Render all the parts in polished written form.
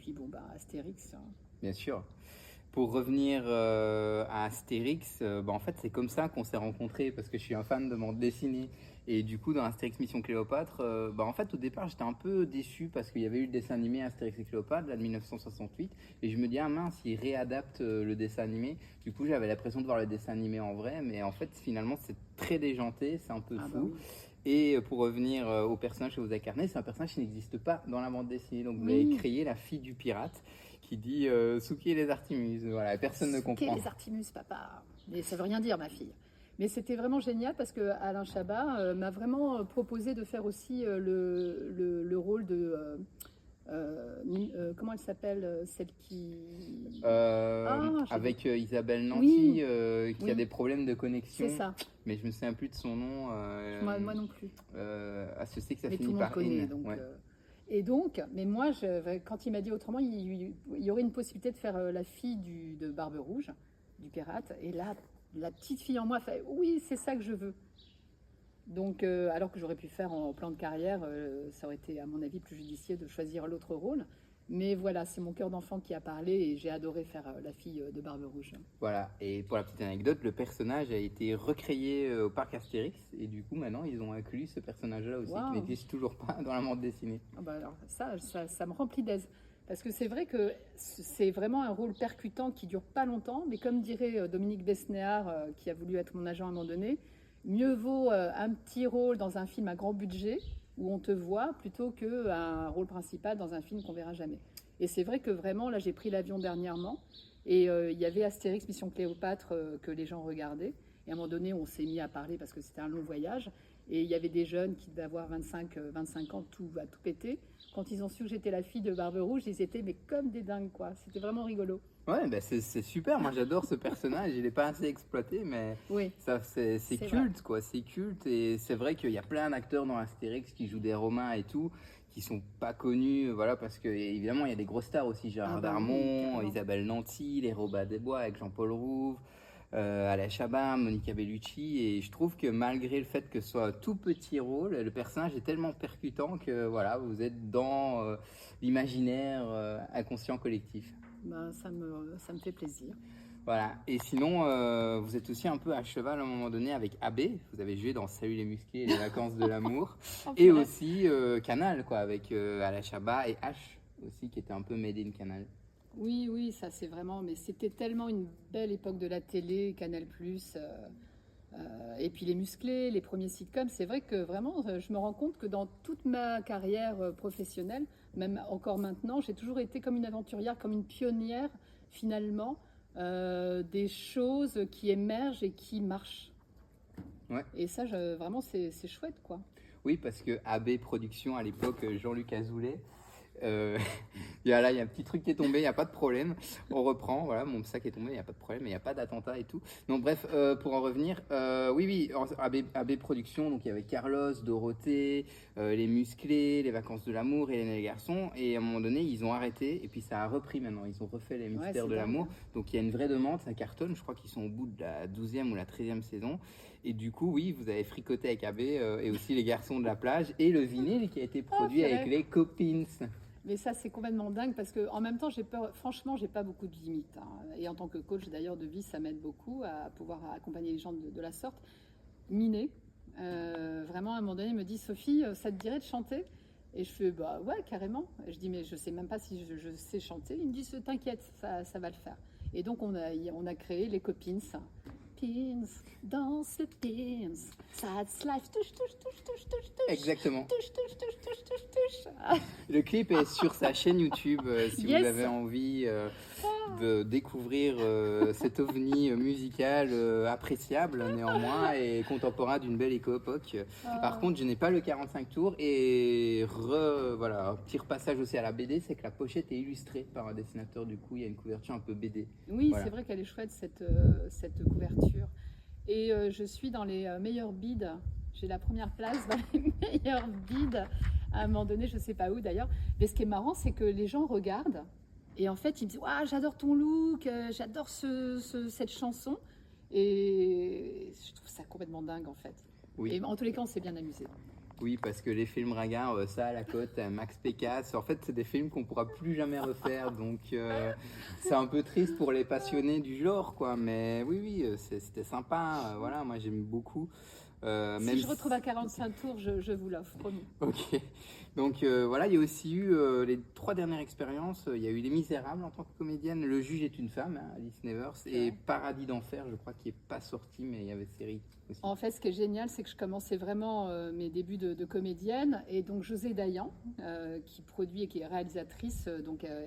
puis bon, bah, Astérix. Bien sûr. Pour revenir à Astérix, en fait c'est comme ça qu'on s'est rencontrés parce que je suis un fan de bande dessinée et du coup dans Astérix Mission Cléopâtre, en fait au départ j'étais un peu déçu parce qu'il y avait eu le dessin animé Astérix et Cléopâtre là, de 1968 et je me dis ah mince ils réadaptent le dessin animé. Du coup j'avais l'impression de voir le dessin animé en vrai mais en fait finalement c'est très déjanté, c'est un peu Ah bah fou. oui. Et pour revenir au personnage que vous incarnez, c'est un personnage qui n'existe pas dans la bande dessinée. Donc vous avez Oui, créé la fille du pirate qui dit Souki et les Artimus. Voilà, personne ne Souquet comprend. les Artimus, papa. Mais ça veut rien dire, ma fille. Mais c'était vraiment génial parce que Alain Chabat m'a vraiment proposé de faire aussi le rôle de comment elle s'appelle, celle qui j'ai des Avec Isabelle oui Nanty qui a oui des problèmes de c'est connexion, ça. mais je me souviens plus de son nom. Moi non plus. Je sais que ça Mais tout finit le monde par connaît in. donc. Ouais. Et donc, mais moi, quand il m'a dit autrement, il y aurait une possibilité de faire la fille de Barbe Rouge, du pirate. Et là, la petite fille en moi fait oui, c'est ça que je veux. Donc, alors que j'aurais pu faire en plan de carrière, ça aurait été, à mon avis, plus judicieux de choisir l'autre rôle. Mais voilà, c'est mon cœur d'enfant qui a parlé et j'ai adoré faire la fille de Barbe Rouge. Voilà, et pour la petite anecdote, le personnage a été recréé au parc Astérix, et du coup maintenant ils ont inclus ce personnage-là aussi, qui Waouh! n'existe toujours pas dans la bande dessinée. Ah bah alors ça me remplit d'aise. Parce que c'est vrai que c'est vraiment un rôle percutant qui dure pas longtemps, mais comme dirait Dominique Besnéard, qui a voulu être mon agent à un moment donné, mieux vaut un petit rôle dans un film à grand budget où on te voit plutôt qu'un rôle principal dans un film qu'on verra jamais. Et c'est vrai que vraiment, là j'ai pris l'avion dernièrement et il y avait Astérix Mission Cléopâtre que les gens regardaient. Et à un moment donné, on s'est mis à parler parce que c'était un long voyage. Et il y avait des jeunes qui devaient avoir 25 ans, tout va tout péter. Quand ils ont su que j'étais la fille de Barbe Rouge, ils étaient mais comme des dingues, quoi. C'était vraiment rigolo. Ouais, c'est super, moi j'adore ce personnage, il n'est pas assez exploité, mais Oui, ça c'est c'est vrai. culte quoi, c'est culte, et c'est vrai qu'il y a plein d'acteurs dans Astérix qui jouent des Romains et tout, qui sont pas connus, voilà, parce que évidemment il y a des grosses stars aussi, Ah Gérard bah oui, Darmon, carrément. Isabelle Nanty, les Robin des Bois avec Jean-Paul Rouve, Alain Chabat, Monica Bellucci, et je trouve que malgré le fait que ce soit un tout petit rôle, le personnage est tellement percutant que voilà, vous êtes dans l'imaginaire inconscient collectif. Bah, ça me fait plaisir. Voilà, et sinon, vous êtes aussi un peu à cheval à un moment donné avec AB, vous avez joué dans Salut les musclés et les vacances de l'amour, Oh, et purée. aussi Canal, quoi, avec Alain Chabat et H aussi, qui était un peu made in Canal. Oui, oui, ça c'est vraiment. Mais c'était tellement une belle époque de la télé, Canal+. Et puis les musclés, les premiers sitcoms, c'est vrai que vraiment, je me rends compte que dans toute ma carrière professionnelle, même encore maintenant, j'ai toujours été comme une aventurière, comme une pionnière finalement, des choses qui émergent et qui marchent. Ouais. Et ça, vraiment, c'est chouette, quoi. Oui, parce que AB Productions, à l'époque, Jean-Luc Azoulay, Euh, là, il y a un petit truc qui est tombé, il n'y a pas de problème. On reprend, voilà, mon sac est tombé, il n'y a pas de problème, il n'y a pas d'attentat et tout. Donc, bref, pour en revenir, oui, AB Productions, donc il y avait Carlos, Dorothée, les musclés, les vacances de l'amour, Hélène et les garçons. Et à un moment donné, ils ont arrêté et puis ça a repris maintenant. Ils ont refait les Ouais, mystères c'est de dingue, l'amour. hein. Donc, il y a une vraie demande, ça cartonne. Je crois qu'ils sont au bout de la 12e ou la 13e saison. Et du coup, oui, vous avez fricoté avec AB et aussi les garçons de la plage et le vinyle qui a été Oh, produit avec purée. les Copins. Mais ça, c'est complètement dingue parce que en même temps, j'ai peur. Franchement, j'ai pas beaucoup de limites, hein. Et en tant que coach d'ailleurs de vie, ça m'aide beaucoup à pouvoir accompagner les gens de la sorte. Miné, vraiment à un moment donné, il me dit Sophie, ça te dirait de chanter? Et je fais bah ouais, carrément. Je dis mais je sais même pas si je sais chanter. Il me dit t'inquiète, ça va le faire. Et donc on a créé les Copines. Pins, danse le pins, that's life, touche, touche, touche, touche, touche, touche, Exactement. touche, touche, touche, touche, touche, touche. Ah, Le clip est sur sa chaîne YouTube si vous yes. avez envie de découvrir cet ovni musical appréciable néanmoins et contemporain d'une belle époque. Par Ah. contre, je n'ai pas le 45 tours et voilà, un petit repassage aussi à la BD, c'est que la pochette est illustrée par un dessinateur, du coup il y a une couverture un peu BD. Oui, Voilà. c'est vrai qu'elle est chouette cette couverture. Et je suis dans les meilleurs bids. J'ai la première place dans les meilleurs bids. À un moment donné, je ne sais pas où d'ailleurs. Mais ce qui est marrant, c'est que les gens regardent et en fait, ils me disent ah, j'adore ton look, j'adore cette chanson. Et je trouve ça complètement dingue en fait. Oui. Et en tous les cas, on s'est bien amusé. Oui, parce que les films ringards, ça, La Côte, Max Pécasse, en fait, c'est des films qu'on pourra plus jamais refaire. Donc, c'est un peu triste pour les passionnés du genre, quoi. Mais oui, oui, c'était sympa. Voilà, moi, j'aime beaucoup. Si je retrouve à 45 tours, je vous l'offre, promis. Ok. Donc voilà, il y a aussi eu les 3 dernières expériences. Il y a eu Les Misérables en tant que comédienne, Le Juge est une femme, hein, Alice Nevers, et Ouais. Paradis d'enfer, je crois, qui n'est pas sorti, mais il y avait série aussi. En fait, ce qui est génial, c'est que je commençais vraiment mes débuts de comédienne. Et donc, José Dayan, qui produit et qui est réalisatrice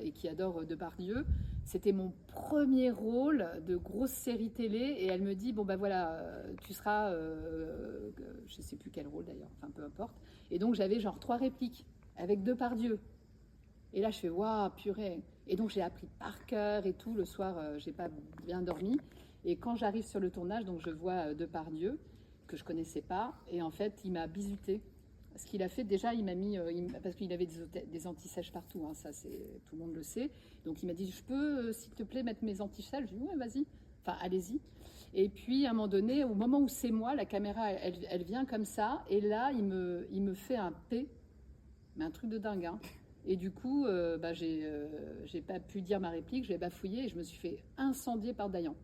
et qui adore Depardieu, c'était mon premier rôle de grosse série télé. Et elle me dit, bon, ben voilà, tu seras, je sais plus quel rôle d'ailleurs, enfin peu importe. Et donc, j'avais genre 3 répliques avec Depardieu. Et là, je fais, waouh, purée. Et donc, j'ai appris par cœur et tout. Le soir, j'ai pas bien dormi. Et quand j'arrive sur le tournage, donc je vois Depardieu, que je connaissais pas. Et en fait, il m'a bizuté. Ce qu'il a fait, déjà, il m'a mis, parce qu'il avait des anti-sèches partout, hein, ça, tout le monde le sait. Donc, il m'a dit, je peux, s'il te plaît, mettre mes anti-sèches. Je lui ai dit, ouais, vas-y. Enfin, allez-y. Et puis, à un moment donné, au moment où c'est moi, la caméra, elle vient comme ça. Et là, il me fait un P, mais un truc de dingue, hein. Et du coup, j'ai pas pu dire ma réplique, je l'ai bafouillé et je me suis fait incendier par Dayan,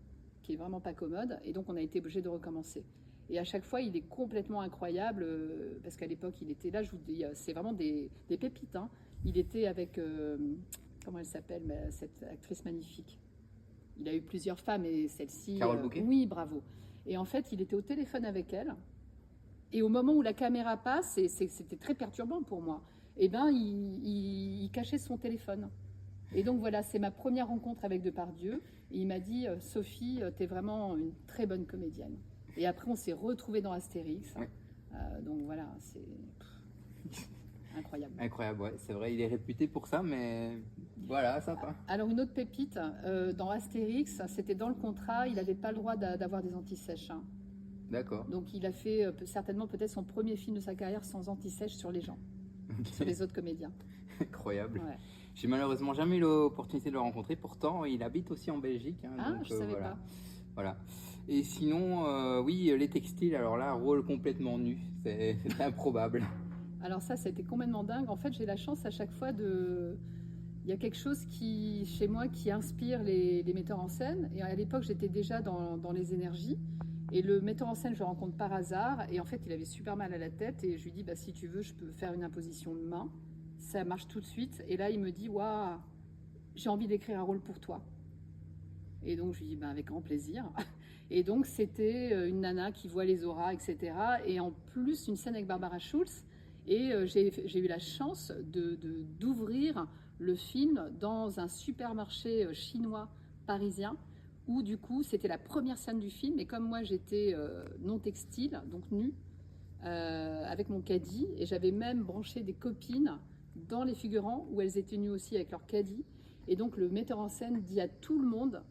qui est vraiment pas commode. Et donc, on a été obligé de recommencer. Et à chaque fois, il est complètement incroyable, parce qu'à l'époque, il était là, je vous dis, c'est vraiment des pépites, hein. Il était avec, comment elle s'appelle, cette actrice magnifique. Il a eu plusieurs femmes et celle-ci... Carole Bouquet. Oui, bravo. Et en fait, il était au téléphone avec elle. Et au moment où la caméra passe, c'était très perturbant pour moi, eh ben, il cachait son téléphone. Et donc voilà, c'est ma première rencontre avec Depardieu. Et il m'a dit, Sophie, t'es vraiment une très bonne comédienne. Et après, on s'est retrouvés dans Astérix. Oui. Donc voilà, c'est incroyable. Incroyable, ouais, c'est vrai, il est réputé pour ça, mais voilà, sympa. Alors une autre pépite, dans Astérix, c'était dans le contrat, il n'avait pas le droit d'avoir des anti-sèches, hein. D'accord. Donc il a fait certainement peut-être son premier film de sa carrière sans anti-sèche sur les gens, sur les autres comédiens. Incroyable. Ouais. J'ai malheureusement jamais eu l'opportunité de le rencontrer, pourtant il habite aussi en Belgique. Hein, Ah, donc, je savais voilà. pas. Voilà. Et sinon, oui, les textiles, alors là, rôle complètement nu, c'est improbable. Alors ça, c'était complètement dingue. En fait, j'ai la chance à chaque fois de... Il y a quelque chose qui, chez moi, qui inspire les metteurs en scène. Et à l'époque, j'étais déjà dans les énergies. Et le metteur en scène, je le rencontre par hasard. Et en fait, il avait super mal à la tête. Et je lui dis, bah, si tu veux, je peux faire une imposition de main. Ça marche tout de suite. Et là, il me dit, waouh, j'ai envie d'écrire un rôle pour toi. Et donc, je lui dis, bah, avec grand plaisir. Et donc, c'était une nana qui voit les auras, etc. Et en plus, une scène avec Barbara Schulz. Et j'ai eu la chance d'ouvrir le film dans un supermarché chinois parisien, où du coup, c'était la première scène du film. Et comme moi, j'étais non textile, donc nue, avec mon caddie, et j'avais même branché des copines dans les figurants, où elles étaient nues aussi avec leur caddie. Et donc, le metteur en scène dit à tout le monde,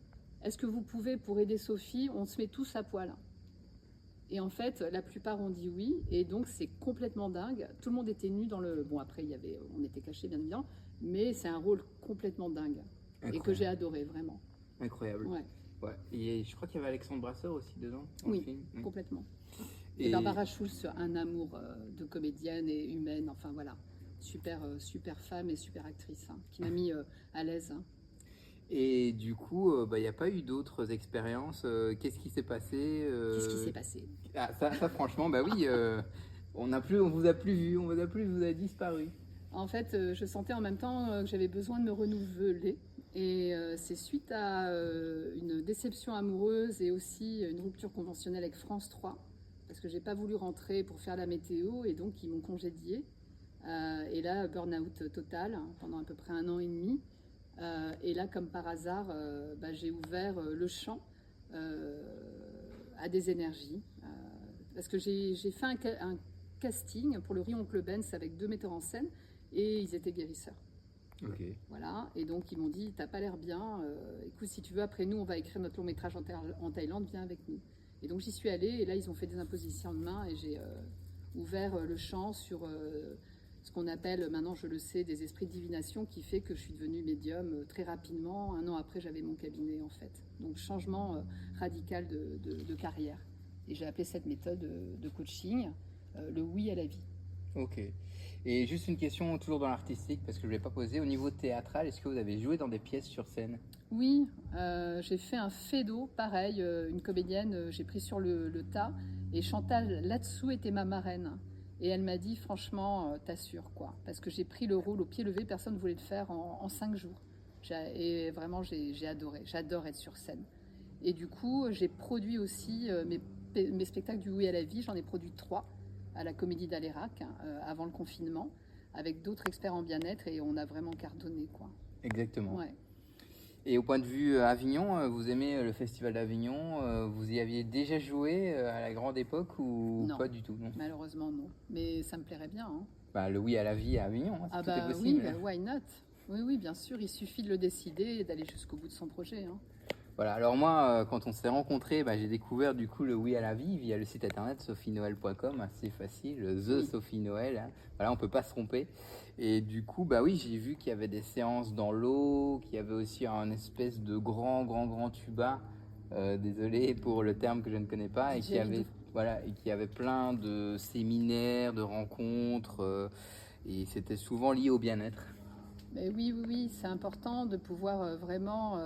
est-ce que vous pouvez, pour aider Sophie, on se met tous à poil? Et en fait, la plupart ont dit oui, et donc c'est complètement dingue. Tout le monde était nu dans le... Bon, après, on était cachés, bien évidemment, mais c'est un rôle complètement dingue. Incroyable. Et que j'ai adoré, vraiment. Incroyable. Ouais. Ouais. Et je crois qu'il y avait Alexandre Brasseur aussi dedans, dans Oui, le film. complètement. Et Barbara Schulz, un amour de comédienne et humaine, enfin voilà. Super femme et super actrice, hein, qui m'a mis à l'aise, hein. Et du coup, il n'y a pas eu d'autres expériences. Qu'est-ce qui s'est passé Qu'est-ce qui s'est passé? Ah, ça, franchement, bah oui, on vous a plus vu, vous a disparu. En fait, je sentais en même temps que j'avais besoin de me renouveler. Et c'est suite à une déception amoureuse et aussi une rupture conventionnelle avec France 3, parce que j'ai pas voulu rentrer pour faire la météo et donc ils m'ont congédiée. Et là, burn-out total pendant à peu près 1 an et demi. Et là, comme par hasard, j'ai ouvert le champ à des énergies. Parce que j'ai fait un casting pour le Rion Club Benz avec 2 metteurs en scène et ils étaient guérisseurs. Ok. Voilà, et donc ils m'ont dit, t'as pas l'air bien, écoute, si tu veux, après nous, on va écrire notre long métrage en Thaïlande, viens avec nous. Et donc j'y suis allée, et là, ils ont fait des impositions de main, et j'ai ouvert le champ sur ce qu'on appelle, maintenant je le sais, des esprits de divination, qui fait que je suis devenue médium très rapidement. 1 an après, j'avais mon cabinet, en fait. Donc changement radical de carrière. Et j'ai appelé cette méthode de coaching le oui à la vie. Ok. Et juste une question toujours dans l'artistique, parce que je ne l'ai pas posée. Au niveau théâtral, est-ce que vous avez joué dans des pièces sur scène? Oui, j'ai fait un Feydeau, pareil, une comédienne, j'ai pris sur le tas. Et Chantal là-dessous était ma marraine. Et elle m'a dit, franchement, t'assures, quoi. Parce que j'ai pris le rôle au pied levé, personne ne voulait le faire en 5 jours. Et vraiment, j'ai adoré. J'adore être sur scène. Et du coup, j'ai produit aussi mes spectacles du Oui à la vie. J'en ai produit 3 à la Comédie d'Alérac, avant le confinement, avec d'autres experts en bien-être. Et on a vraiment cartonné, quoi. Exactement. Ouais. Et au point de vue Avignon, vous aimez le Festival d'Avignon? Vous y aviez déjà joué à la grande époque ou Non, pas du tout, non? malheureusement non. Mais ça me plairait bien, hein. Bah, le oui à la vie à Avignon, hein, Ah tout est bah oui, possible. why not? Oui, oui, bien sûr, il suffit de le décider et d'aller jusqu'au bout de son projet, hein. Voilà, alors moi, quand on s'est rencontrés, bah, j'ai découvert du coup le oui à la vie via le site internet sophienoël.com, assez facile, The Oui. Sophie Noël, hein. Voilà, on peut pas se tromper. Et du coup, bah oui, j'ai vu qu'il y avait des séances dans l'eau, qu'il y avait aussi un espèce de grand tuba, désolé pour le terme que je ne connais pas, et qu'il y Didgeridoo. avait, voilà, et qu'il y avait plein de séminaires, de rencontres, et c'était souvent lié au bien-être. Mais oui, oui, oui, c'est important de pouvoir vraiment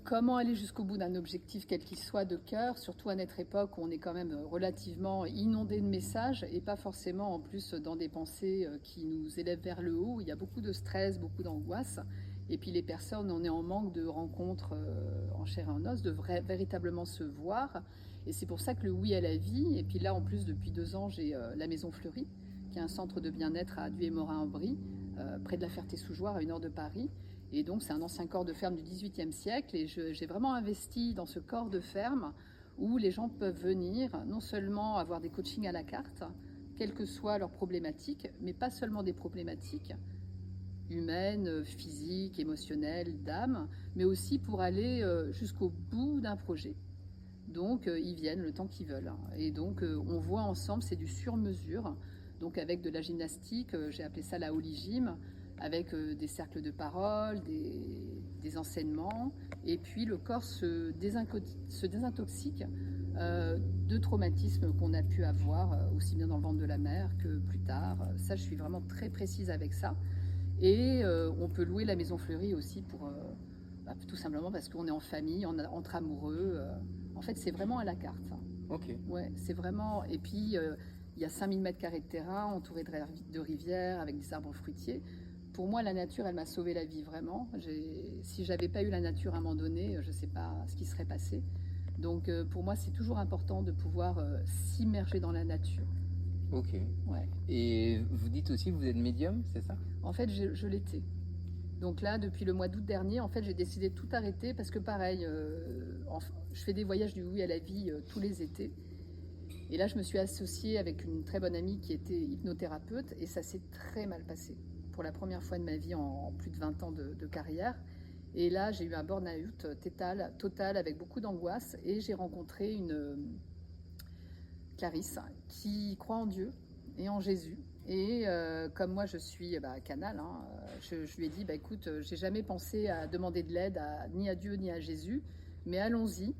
comment aller jusqu'au bout d'un objectif, quel qu'il soit, de cœur, surtout à notre époque où on est quand même relativement inondé de messages et pas forcément en plus dans des pensées qui nous élèvent vers le haut. Il y a beaucoup de stress, beaucoup d'angoisse. Et puis les personnes, on est en manque de rencontres en chair et en os, de véritablement se voir. Et c'est pour ça que le oui à la vie, et puis là en plus depuis 2 ans, j'ai la Maison Fleurie, qui est un centre de bien-être à Duay-Morin-en-Brie, près de la Ferté-sous-Jouarre, à 1 heure de Paris. Et donc, c'est un ancien corps de ferme du XVIIIe siècle. Et j'ai vraiment investi dans ce corps de ferme où les gens peuvent venir non seulement avoir des coachings à la carte, quelles que soient leurs problématiques, mais pas seulement des problématiques humaines, physiques, émotionnelles, d'âme, mais aussi pour aller jusqu'au bout d'un projet. Donc, ils viennent le temps qu'ils veulent. Et donc, on voit ensemble, c'est du sur-mesure. Donc, avec de la gymnastique, j'ai appelé ça la Holy Gym, avec des cercles de parole, des enseignements. Et puis, le corps se désintoxique de traumatismes qu'on a pu avoir, aussi bien dans le ventre de la mère que plus tard. Ça, je suis vraiment très précise avec ça. Et on peut louer la Maison Fleurie aussi pour, tout simplement parce qu'on est en famille, entre amoureux. En fait, c'est vraiment à la carte. Ok. Ouais, c'est vraiment. Et puis, il y a 5000 mètres carrés de terrain entouré de rivières avec des arbres fruitiers. Pour moi, la nature, elle m'a sauvé la vie, vraiment. Si j'avais pas eu la nature à un moment donné, je ne sais pas ce qui serait passé. Donc, pour moi, c'est toujours important de pouvoir s'immerger dans la nature. Ok. Ouais. Et vous dites aussi que vous êtes médium, c'est ça? En fait, je l'étais. Donc là, depuis le mois d'août dernier, en fait, j'ai décidé de tout arrêter parce que pareil, je fais des voyages du oui à la vie tous les étés. Et là, je me suis associée avec une très bonne amie qui était hypnothérapeute et ça s'est très mal passé. Pour la première fois de ma vie en plus de 20 ans de carrière. Et là, j'ai eu un burn-out total avec beaucoup d'angoisse et j'ai rencontré une Clarisse qui croit en Dieu et en Jésus. Et comme moi je suis canal, hein, je lui ai dit écoute, j'ai jamais pensé à demander de l'aide ni à Dieu ni à Jésus, mais allons-y,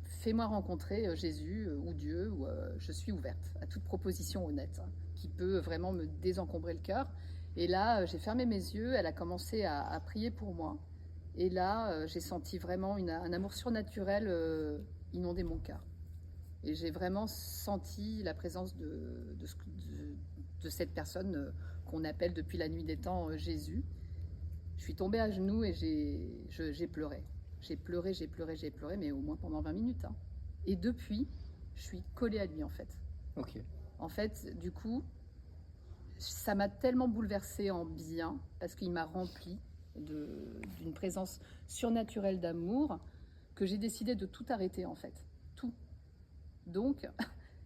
fais-moi rencontrer Jésus ou Dieu, ou je suis ouverte à toute proposition honnête hein, qui peut vraiment me désencombrer le cœur. Et là, j'ai fermé mes yeux, elle a commencé à prier pour moi. Et là, j'ai senti vraiment un amour surnaturel inonder mon cœur. Et j'ai vraiment senti la présence de cette personne qu'on appelle depuis la nuit des temps Jésus. Je suis tombée à genoux et j'ai pleuré. J'ai pleuré, mais au moins pendant 20 minutes. Hein. Et depuis, je suis collée à lui en fait. Ok. En fait, du coup, ça m'a tellement bouleversée en bien, parce qu'il m'a remplie d'une présence surnaturelle d'amour, que j'ai décidé de tout arrêter en fait. Tout. Donc,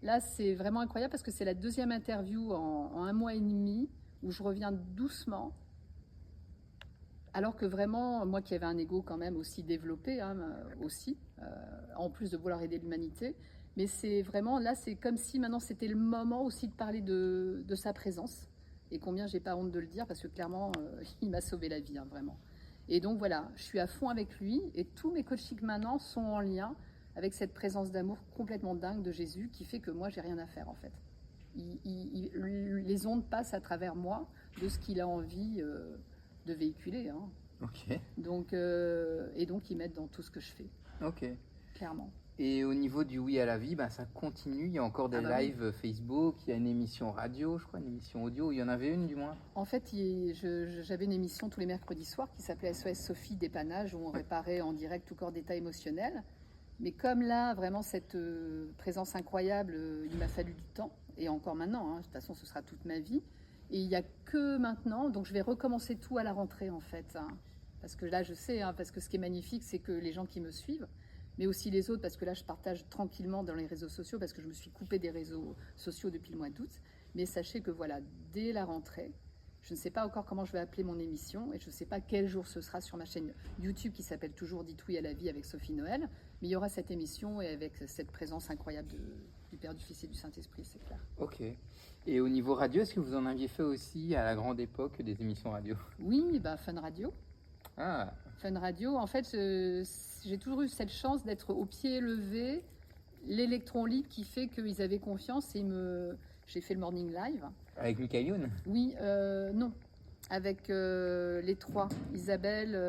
là, c'est vraiment incroyable parce que c'est la deuxième interview en 1 mois et demi où je reviens doucement. Alors que vraiment, moi qui avais un ego quand même aussi développé, hein, en plus de vouloir aider l'humanité, mais c'est vraiment, là, c'est comme si maintenant c'était le moment aussi de parler de sa présence. Et combien j'ai pas honte de le dire parce que clairement, il m'a sauvé la vie, hein, vraiment. Et donc voilà, je suis à fond avec lui et tous mes coachings maintenant sont en lien avec cette présence d'amour complètement dingue de Jésus qui fait que moi, j'ai rien à faire en fait. les ondes passent à travers moi de ce qu'il a envie de véhiculer. Hein. Ok. Donc, et donc, ils mettent dans tout ce que je fais, Ok. clairement. Et au niveau du Oui à la vie, ça continue. Il y a encore des Ah bah oui. lives Facebook, il y a une émission radio, je crois, une émission audio. Il y en avait une du moins. En fait, j'avais une émission tous les mercredis soirs qui s'appelait SOS Sophie Dépannage, où on réparait en direct tout corps d'état émotionnel. Mais comme là, vraiment, cette présence incroyable, il m'a fallu du temps, et encore maintenant, hein, de toute façon, ce sera toute ma vie. Et il n'y a que maintenant, donc je vais recommencer tout à la rentrée, en fait. Hein. Parce que là, je sais, hein, parce que ce qui est magnifique, c'est que les gens qui me suivent, mais aussi les autres, parce que là, je partage tranquillement dans les réseaux sociaux, parce que je me suis coupée des réseaux sociaux depuis le mois d'août. Mais sachez que voilà, dès la rentrée, je ne sais pas encore comment je vais appeler mon émission, et je ne sais pas quel jour ce sera sur ma chaîne YouTube qui s'appelle toujours Dites oui à la vie avec Sophie Noël, mais il y aura cette émission et avec cette présence incroyable du Père, du Fils et du Saint-Esprit, c'est clair. Ok. Et au niveau radio, est-ce que vous en aviez fait aussi à la grande époque des émissions radio? Oui, bah, Fun Radio. Ah, Fun Radio, en fait, j'ai toujours eu cette chance d'être au pied levé, l'électron libre qui fait qu'ils avaient confiance et j'ai fait le morning live. avec Michael Youn? Oui, non, avec les trois, Isabelle,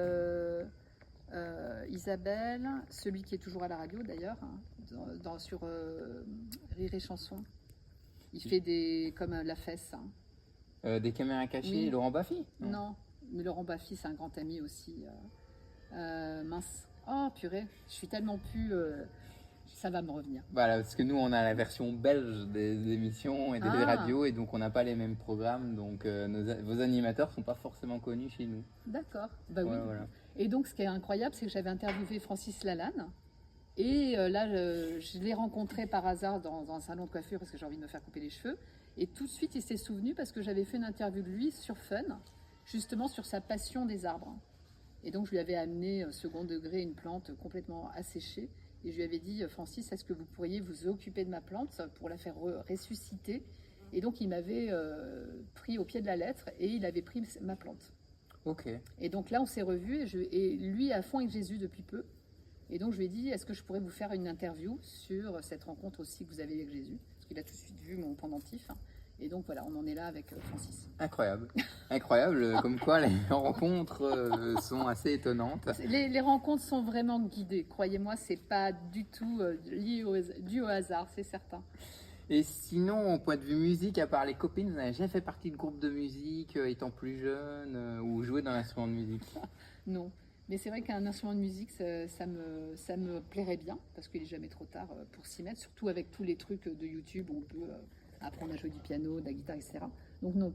celui qui est toujours à la radio d'ailleurs, hein, sur Rire et Chanson. Il fait des comme la fesse. Hein. Des caméras cachées, Oui. Laurent Baffy? Non, mais Laurent Baffy, c'est un grand ami aussi. Mince. Oh purée, je suis tellement plus. Ça va me revenir. Voilà, parce que nous, on a la version belge des émissions et des radios, et donc on n'a pas les mêmes programmes, donc vos animateurs sont pas forcément connus chez nous. D'accord, bah Ouais, oui. voilà. Et donc, ce qui est incroyable, c'est que j'avais interviewé Francis Lalanne. Et là, je l'ai rencontré par hasard dans un salon de coiffure parce que j'ai envie de me faire couper les cheveux. Et tout de suite, il s'est souvenu parce que j'avais fait une interview de lui sur Fun, justement sur sa passion des arbres. Et donc, je lui avais amené second degré une plante complètement asséchée. Et je lui avais dit, Francis, est-ce que vous pourriez vous occuper de ma plante pour la faire ressusciter? Et donc, il m'avait pris au pied de la lettre et il avait pris ma plante. Ok. Et donc là, on s'est revus et lui est à fond avec Jésus depuis peu. Et donc je lui ai dit, est-ce que je pourrais vous faire une interview sur cette rencontre aussi que vous avez avec Jésus? Parce qu'il a tout de suite vu mon pendentif. Et donc voilà, on en est là avec Francis. Incroyable. Incroyable, comme quoi les rencontres sont assez étonnantes. Les rencontres sont vraiment guidées. Croyez-moi, c'est pas du tout dû au hasard, c'est certain. Et sinon, au point de vue musique, à part les copines, vous n'avez jamais fait partie de groupe de musique étant plus jeune ou joué dans l'instrument de musique? Non. Mais c'est vrai qu'un instrument de musique, ça me plairait bien, parce qu'il n'est jamais trop tard pour s'y mettre, surtout avec tous les trucs de YouTube où on peut apprendre à jouer du piano, de la guitare, etc. Donc non.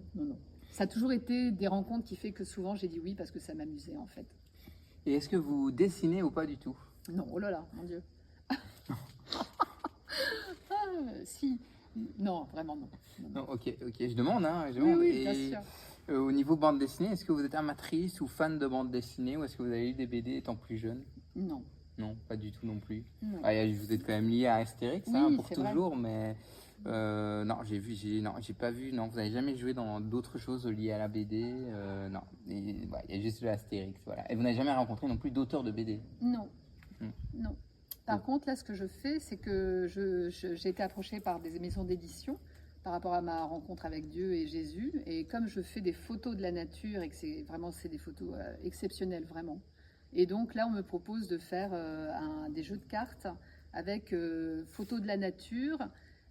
Ça a toujours été des rencontres qui fait que souvent j'ai dit oui parce que ça m'amusait en fait. Et est-ce que vous dessinez ou pas du tout? Non, oh là là, mon Dieu. Si. Non, vraiment non. Non, ok, je demande, hein, je demande. Oui, bien sûr. Au niveau bande dessinée, est-ce que vous êtes amatrice ou fan de bande dessinée, ou est-ce que vous avez lu des BD étant plus jeune? Non. Non, pas du tout non plus. Non. Ah, vous êtes quand même lié à Astérix, Oui, hein, pour c'est toujours, mais non, j'ai pas vu, non, vous n'avez jamais joué dans d'autres choses liées à la BD, non, il y a juste le Astérix, voilà. Et vous n'avez jamais rencontré non plus d'auteurs de BD? Non. Hmm. Non. Par contre, là, ce que je fais, c'est que j'ai été approchée par des maisons d'édition par rapport à ma rencontre avec Dieu et Jésus. Et comme je fais des photos de la nature et que c'est des photos exceptionnelles, vraiment. Et donc là, on me propose de faire des jeux de cartes avec photos de la nature,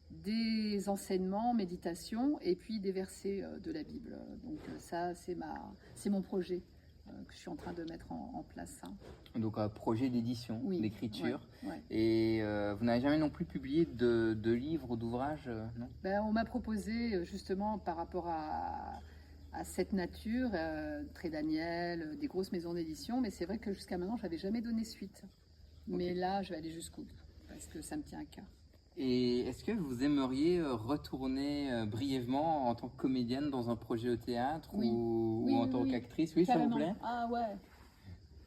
des enseignements, méditations et puis des versets de la Bible. Donc ça, c'est mon projet que je suis en train de mettre en place. Hein. Donc un projet d'édition, Oui, d'écriture. ouais. Et vous n'avez jamais non plus publié de livres ou d'ouvrages, non? Ben, on m'a proposé justement par rapport à cette nature, Très Daniel, des grosses maisons d'édition, mais c'est vrai que jusqu'à maintenant, je n'avais jamais donné suite. Mais là, je vais aller jusqu'au bout, parce que ça me tient à cœur. Et est-ce que vous aimeriez retourner brièvement en tant que comédienne dans un projet au théâtre ou en tant qu'actrice? Oui, carrément. ça vous plaît? Ah ouais.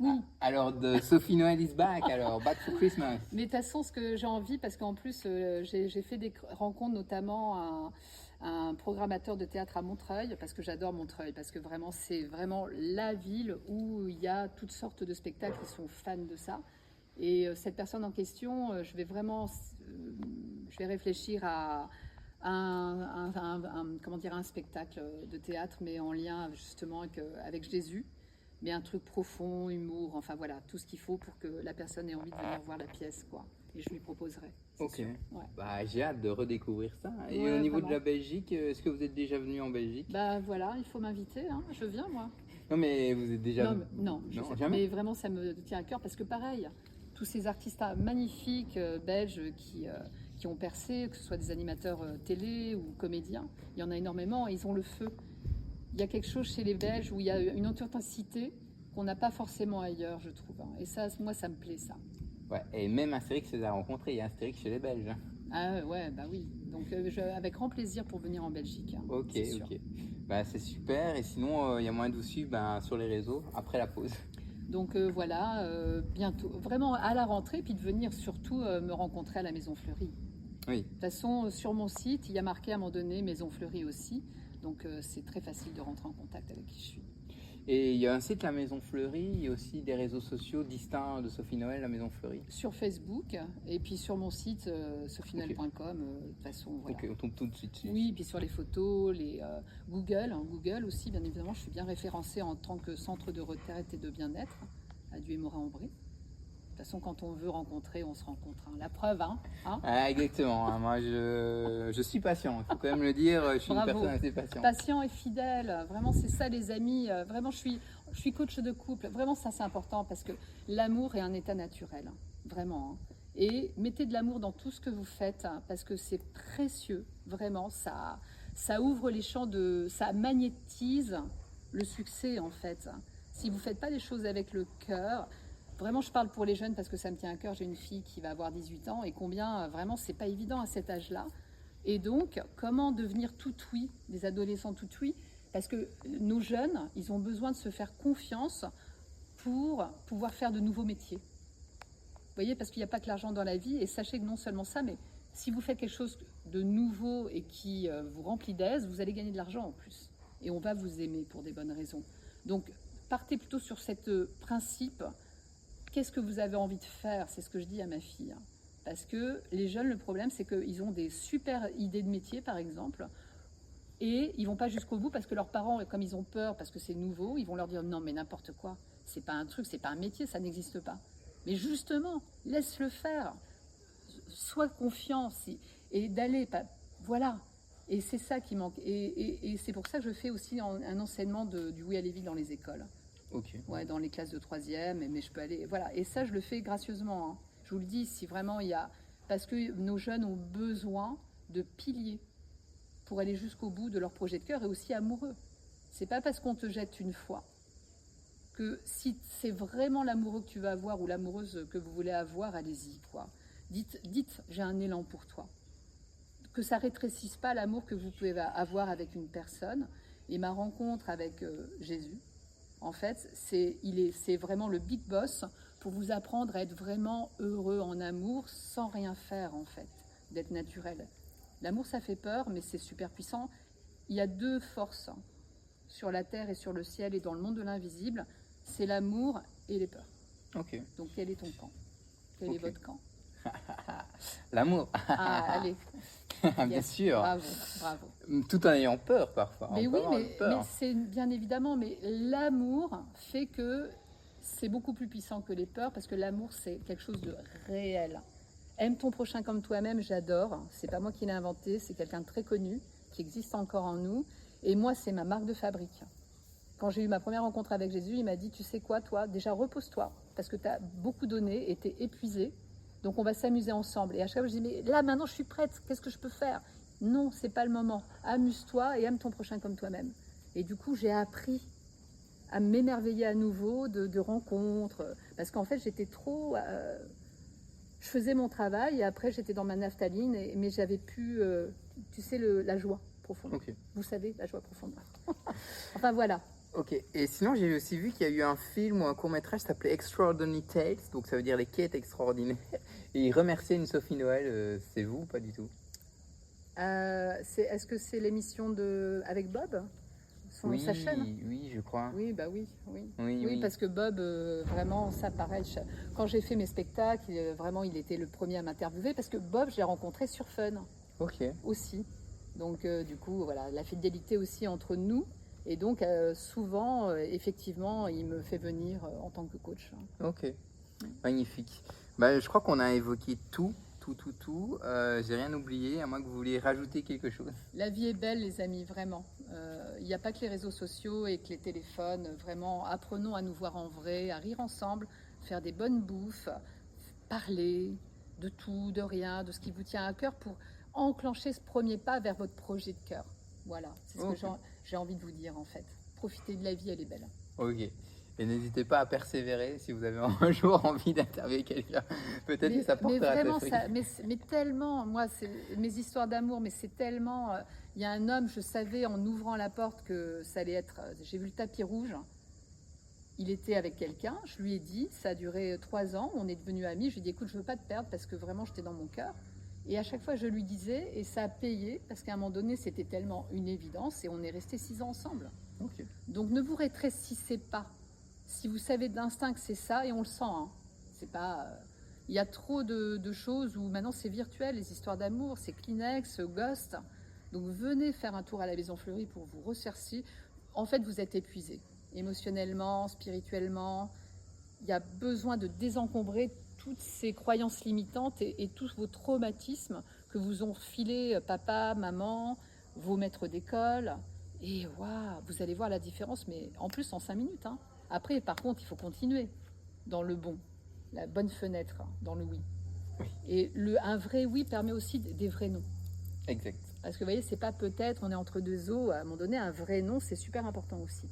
Oui. Alors, de Sophie Noël is back, alors, back for Christmas. Mais de toute façon, ce que j'ai envie, parce qu'en plus, j'ai fait des rencontres, notamment un programmateur de théâtre à Montreuil, parce que j'adore Montreuil, parce que vraiment, c'est vraiment la ville où il y a toutes sortes de spectacles qui sont fans de ça. Et cette personne en question, je vais réfléchir à comment dire, un spectacle de théâtre, mais en lien justement avec Jésus, mais un truc profond, humour, enfin voilà, tout ce qu'il faut pour que la personne ait envie de venir voir la pièce, quoi. Et je lui proposerai. Ok. Sûr. Ouais. Bah, j'ai hâte de redécouvrir ça. Et Ouais, au niveau vraiment. de la Belgique, est-ce que vous êtes déjà venu en Belgique? Bah voilà, il faut m'inviter, hein. Je viens moi. Non, mais vous êtes déjà Non, non, je sais pas. jamais. Mais vraiment ça me tient à cœur parce que pareil, tous ces artistes magnifiques belges qui ont percé, que ce soit des animateurs télé ou comédiens, il y en a énormément et ils ont le feu. Il y a quelque chose chez les Belges où il y a une authenticité qu'on n'a pas forcément ailleurs, je trouve. Hein. Et ça, moi, ça me plaît, ça. Ouais, et même Astérix les a rencontrés. Il y a Astérix chez les Belges. Hein. Ah ouais, bah oui. Donc, avec grand plaisir pour venir en Belgique. Hein, Ok, c'est sûr. ok. Bah, c'est super. Et sinon, il y a moyen de vous suivre sur les réseaux après la pause. Donc voilà, bientôt, vraiment à la rentrée, puis de venir surtout me rencontrer à la Maison Fleurie. Oui. De toute façon, sur mon site, il y a marqué à un moment donné Maison Fleurie aussi. Donc c'est très facile de rentrer en contact avec qui je suis. Et il y a un site, la Maison Fleurie, il y a aussi des réseaux sociaux distincts de Sophie Noël, la Maison Fleurie. Sur Facebook, et puis sur mon site, sophienoël.com, de toute façon, voilà. Ok, on tombe tout de suite dessus. Oui, puis sur les photos, les Google aussi, bien évidemment, je suis bien référencée en tant que centre de retraite et de bien-être à Duay-Morin-en-Brie. De toute façon, quand on veut rencontrer, on se rencontre. Hein. La preuve, hein, Ah, exactement. Hein, moi, je suis patient. Il faut quand même le dire. Je suis Bravo. une personne assez patiente. Patient et fidèle. Vraiment, c'est ça, les amis. Vraiment, je suis coach de couple. Vraiment, ça, c'est important parce que l'amour est un état naturel. Vraiment. Hein. Et mettez de l'amour dans tout ce que vous faites parce que c'est précieux. Vraiment, ça ouvre les champs ça magnétise le succès, en fait. Si vous ne faites pas les choses avec le cœur, vraiment, je parle pour les jeunes parce que ça me tient à cœur. J'ai une fille qui va avoir 18 ans et combien, vraiment, c'est pas évident à cet âge-là. Et donc, comment devenir tout oui, des adolescents tout oui? Parce que nos jeunes, ils ont besoin de se faire confiance pour pouvoir faire de nouveaux métiers. Vous voyez, parce qu'il n'y a pas que l'argent dans la vie. Et sachez que non seulement ça, mais si vous faites quelque chose de nouveau et qui vous remplit d'aise, vous allez gagner de l'argent en plus. Et on va vous aimer pour des bonnes raisons. Donc, partez plutôt sur ce principe. Qu'est-ce que vous avez envie de faire? C'est ce que je dis à ma fille. Parce que les jeunes, le problème, c'est qu'ils ont des super idées de métier, par exemple, et ils vont pas jusqu'au bout parce que leurs parents, comme ils ont peur, parce que c'est nouveau, ils vont leur dire non, mais n'importe quoi. C'est pas un truc, c'est pas un métier, ça n'existe pas. Mais justement, laisse-le faire. Sois confiant et d'aller, voilà. Et c'est ça qui manque. Et c'est pour ça que je fais aussi un enseignement du Oui à Lévis dans les écoles. Ok. Ouais, dans les classes de 3e, mais je peux aller. Voilà. Et ça, je le fais gracieusement. Hein. Je vous le dis, si vraiment il y a. Parce que nos jeunes ont besoin de piliers pour aller jusqu'au bout de leur projet de cœur et aussi amoureux. C'est pas parce qu'on te jette une fois que si c'est vraiment l'amoureux que tu vas avoir ou l'amoureuse que vous voulez avoir, allez-y, quoi. Dites, j'ai un élan pour toi. Que ça rétrécisse pas l'amour que vous pouvez avoir avec une personne. Et ma rencontre avec Jésus, en fait, c'est vraiment le big boss pour vous apprendre à être vraiment heureux en amour sans rien faire, en fait, d'être naturel. L'amour, ça fait peur, mais c'est super puissant. Il y a deux forces sur la terre et sur le ciel et dans le monde de l'invisible, c'est l'amour et les peurs. Ok. Donc, quel est ton camp? Quel est votre camp? L'amour. Ah, allez. Bien Yes. sûr. Bravo. Tout en ayant peur parfois. Mais On peut oui, avoir mais peur. c'est bien évidemment, mais l'amour fait que c'est beaucoup plus puissant que les peurs parce que l'amour, c'est quelque chose de réel. Aime ton prochain comme toi-même, j'adore. C'est pas moi qui l'ai inventé, c'est quelqu'un de très connu qui existe encore en nous. Et moi, c'est ma marque de fabrique. Quand j'ai eu ma première rencontre avec Jésus, il m'a dit, tu sais quoi, toi, déjà repose-toi parce que tu as beaucoup donné et tu es épuisé. Donc on va s'amuser ensemble. Et à chaque fois, je dis, mais là, maintenant, je suis prête. Qu'est-ce que je peux faire? Non, c'est pas le moment. Amuse-toi et aime ton prochain comme toi-même. Et du coup, j'ai appris à m'émerveiller à nouveau de rencontres. Parce qu'en fait, j'étais trop... je faisais mon travail et après, j'étais dans ma naphtaline. Mais j'avais pu, tu sais, la joie profonde. Ok. Vous savez, la joie profonde. Enfin, voilà. Ok, et sinon j'ai aussi vu qu'il y a eu un film ou un court-métrage qui s'appelait Extraordinary Tales, donc ça veut dire les quêtes extraordinaires, et il remerciait une Sophie Noël, c'est vous ou pas du tout? Est-ce que c'est l'émission avec Bob? Oui, sa chaîne? oui, je crois. Oui, bah oui. Oui. Parce que Bob, vraiment, ça pareil, quand j'ai fait mes spectacles, vraiment, il était le premier à m'interviewer, parce que Bob, je l'ai rencontré sur Fun Ok. aussi. Donc du coup, voilà, la fidélité aussi entre nous. Et donc souvent, effectivement, il me fait venir en tant que coach. Ok, magnifique. Bah, je crois qu'on a évoqué tout, tout, tout, tout. J'ai rien oublié, à moins que vous vouliez rajouter quelque chose. La vie est belle, les amis, vraiment. Il n'y a pas que les réseaux sociaux et que les téléphones. Vraiment, apprenons à nous voir en vrai, à rire ensemble, faire des bonnes bouffes, parler de tout, de rien, de ce qui vous tient à cœur pour enclencher ce premier pas vers votre projet de cœur. Voilà, c'est ce que j'ai envie de vous dire en fait. Profitez de la vie, elle est belle. Ok. Et n'hésitez pas à persévérer si vous avez un jour envie d'interviewer quelqu'un. Peut-être que ça Mais portera vraiment, ses ça, fruits. mais tellement, moi, c'est mes histoires d'amour, mais c'est tellement. Il y a un homme, je savais en ouvrant la porte que ça allait être. J'ai vu le tapis rouge. Il était avec quelqu'un, je lui ai dit, ça a duré 3 ans, on est devenus amis. Je lui ai dit, écoute, je veux pas te perdre parce que vraiment, j'étais dans mon cœur. Et à chaque fois, je lui disais, et ça a payé, parce qu'à un moment donné, c'était tellement une évidence, et on est restés 6 ans ensemble. Ok. Donc ne vous rétrécissez pas. Si vous savez d'instinct que c'est ça, et on le sent, hein, c'est pas. Il y a trop de choses où maintenant c'est virtuel, les histoires d'amour, c'est Kleenex, Ghost. Donc venez faire un tour à la Maison Fleurie pour vous ressercir. En fait, vous êtes épuisé, émotionnellement, spirituellement. Il y a besoin de désencombrer toutes ces croyances limitantes et tous vos traumatismes que vous ont filé papa, maman, vos maîtres d'école. Et waouh, vous allez voir la différence, mais en plus en 5 minutes. Hein. Après, par contre, il faut continuer dans le bon, la bonne fenêtre, hein, dans le oui. Oui. Et un vrai oui permet aussi des vrais non. Exact. Parce que vous voyez, c'est pas peut-être, on est entre deux eaux. À un moment donné, un vrai non, c'est super important aussi.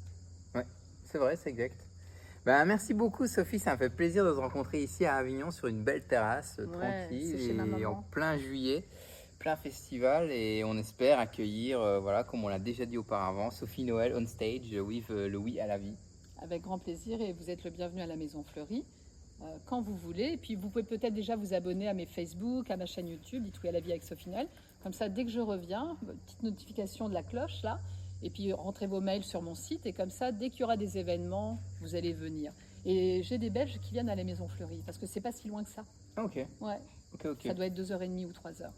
Ouais, c'est vrai, c'est exact. Bah, merci beaucoup Sophie, ça me fait plaisir de te rencontrer ici à Avignon sur une belle terrasse tranquille c'est chez ma et en maman. plein juillet, plein festival et on espère accueillir, voilà, comme on l'a déjà dit auparavant, Sophie Noël on stage with le oui à la vie. Avec grand plaisir et vous êtes le bienvenu à la Maison Fleurie quand vous voulez. Et puis vous pouvez peut-être déjà vous abonner à mes Facebook, à ma chaîne YouTube, dites oui à la vie avec Sophie Noël. Comme ça, dès que je reviens, petite notification de la cloche là. Et puis rentrez vos mails sur mon site et comme ça, dès qu'il y aura des événements, vous allez venir. Et j'ai des Belges qui viennent à la Maison Fleurie parce que c'est pas si loin que ça. Ok, Ouais, ok. ça doit être 2h30 ou 3 heures.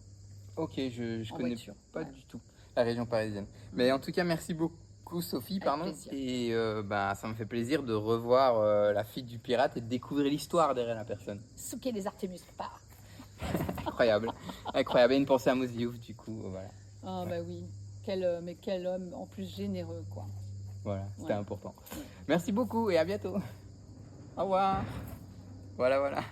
Ok, je En connais voiture, pas ouais. du tout la région parisienne. Mais en tout cas, merci beaucoup Sophie, Avec pardon. plaisir. Et bah, ça me fait plaisir de revoir la fille du pirate et de découvrir l'histoire derrière la personne. Souquet les Artémus, pas. Incroyable, incroyable. Et une pensée à Mousse Diouf, du coup, voilà. Ah bah oui, mais quel homme en plus généreux quoi. Voilà, c'était Ouais. important. Merci beaucoup et à bientôt. Au revoir. Voilà, voilà.